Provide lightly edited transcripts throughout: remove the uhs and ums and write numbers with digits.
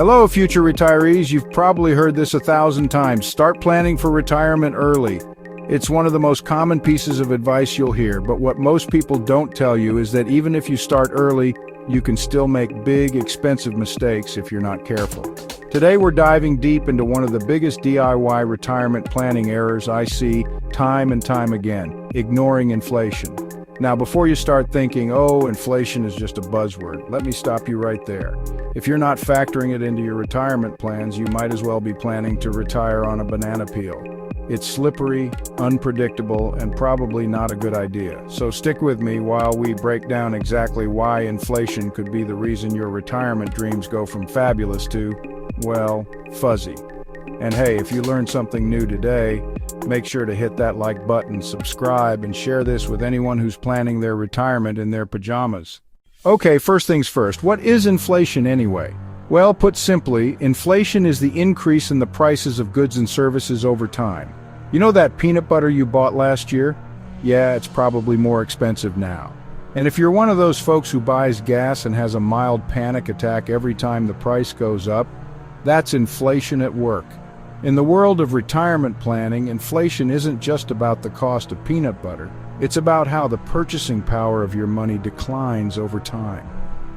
Hello, future retirees. You've probably heard this 1,000 times. Start planning for retirement early. It's one of the most common pieces of advice you'll hear, but what most people don't tell you is that even if you start early, you can still make big, expensive mistakes if you're not careful. Today, we're diving deep into one of the biggest DIY retirement planning errors I see time and time again: ignoring inflation. Now, before you start thinking, oh, inflation is just a buzzword, let me stop you right there. If you're not factoring it into your retirement plans, you might as well be planning to retire on a banana peel. It's slippery, unpredictable, and probably not a good idea. So stick with me while we break down exactly why inflation could be the reason your retirement dreams go from fabulous to, well, fuzzy. And hey, if you learned something new today, make sure to hit that like button, subscribe, and share this with anyone who's planning their retirement in their pajamas. Okay, first things first, what is inflation anyway? Well, put simply, inflation is the increase in the prices of goods and services over time. You know that peanut butter you bought last year? Yeah, it's probably more expensive now. And if you're one of those folks who buys gas and has a mild panic attack every time the price goes up, that's inflation at work. In the world of retirement planning, inflation isn't just about the cost of peanut butter. It's about how the purchasing power of your money declines over time.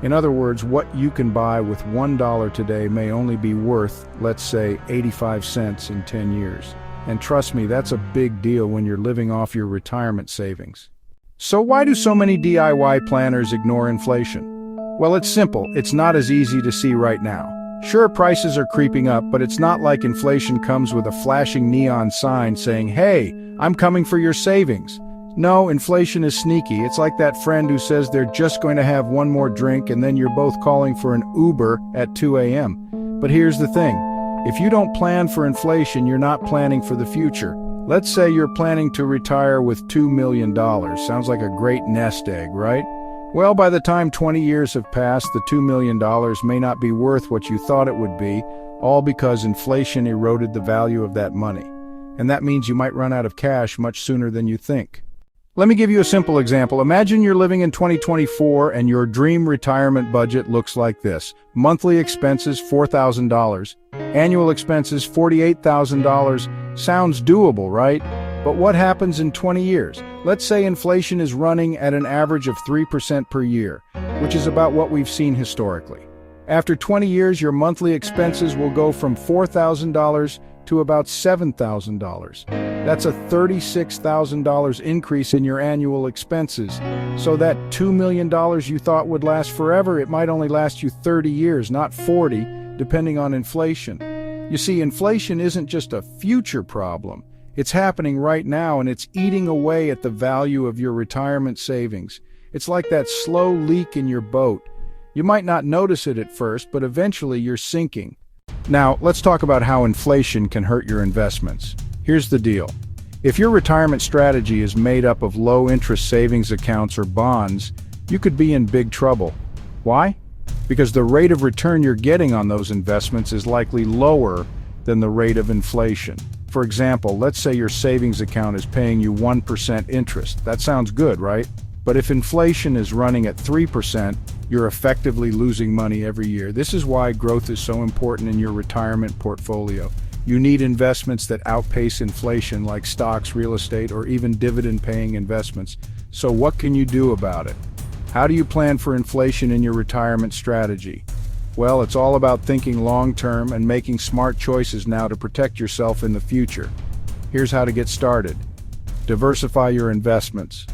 In other words, what you can buy with $1 today may only be worth, let's say, 85 cents in 10 years. And trust me, that's a big deal when you're living off your retirement savings. So why do so many DIY planners ignore inflation? Well, it's simple. It's not as easy to see right now. Sure, prices are creeping up, but it's not like inflation comes with a flashing neon sign saying, "Hey, I'm coming for your savings." No, inflation is sneaky. It's like that friend who says they're just going to have one more drink and then you're both calling for an Uber at 2 a.m. But here's the thing. If you don't plan for inflation, you're not planning for the future. Let's say you're planning to retire with $2 million. Sounds like a great nest egg, right? Well, by the time 20 years have passed, the $2 million may not be worth what you thought it would be, all because inflation eroded the value of that money. And that means you might run out of cash much sooner than you think. Let me give you a simple example. Imagine you're living in 2024 and your dream retirement budget looks like this. Monthly expenses, $4,000. Annual expenses, $48,000. Sounds doable, right? But what happens in 20 years? Let's say inflation is running at an average of 3% per year, which is about what we've seen historically. After 20 years, your monthly expenses will go from $4,000 to about $7,000. That's a $36,000 increase in your annual expenses. So that $2 million you thought would last forever, it might only last you 30 years, not 40, depending on inflation. You see, inflation isn't just a future problem. It's happening right now, and it's eating away at the value of your retirement savings. It's like that slow leak in your boat. You might not notice it at first, but eventually you're sinking. Now, let's talk about how inflation can hurt your investments. Here's the deal. If your retirement strategy is made up of low-interest savings accounts or bonds, you could be in big trouble. Why? Because the rate of return you're getting on those investments is likely lower than the rate of inflation. For example, let's say your savings account is paying you 1% interest. That sounds good, right? But if inflation is running at 3%, you're effectively losing money every year. This is why growth is so important in your retirement portfolio. You need investments that outpace inflation, like stocks, real estate, or even dividend-paying investments. So what can you do about it? How do you plan for inflation in your retirement strategy? Well, it's all about thinking long-term and making smart choices now to protect yourself in the future. Here's how to get started. Diversify your investments.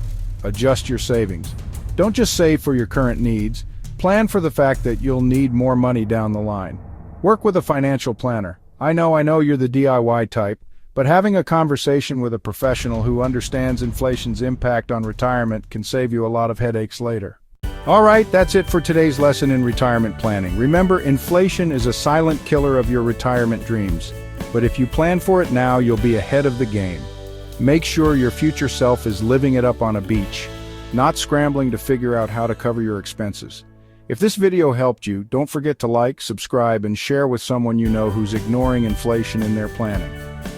Adjust your savings. Don't just save for your current needs. Plan for the fact that you'll need more money down the line. Work with a financial planner. I know you're the DIY type, but having a conversation with a professional who understands inflation's impact on retirement can save you a lot of headaches later. All right, that's it for today's lesson in retirement planning. Remember, inflation is a silent killer of your retirement dreams. But if you plan for it now, you'll be ahead of the game. Make sure your future self is living it up on a beach, not scrambling to figure out how to cover your expenses. If this video helped you, don't forget to like, subscribe, and share with someone you know who's ignoring inflation in their planning.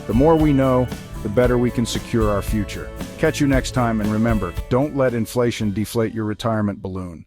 The more we know, the better we can secure our future. Catch you next time, and remember, don't let inflation deflate your retirement balloon.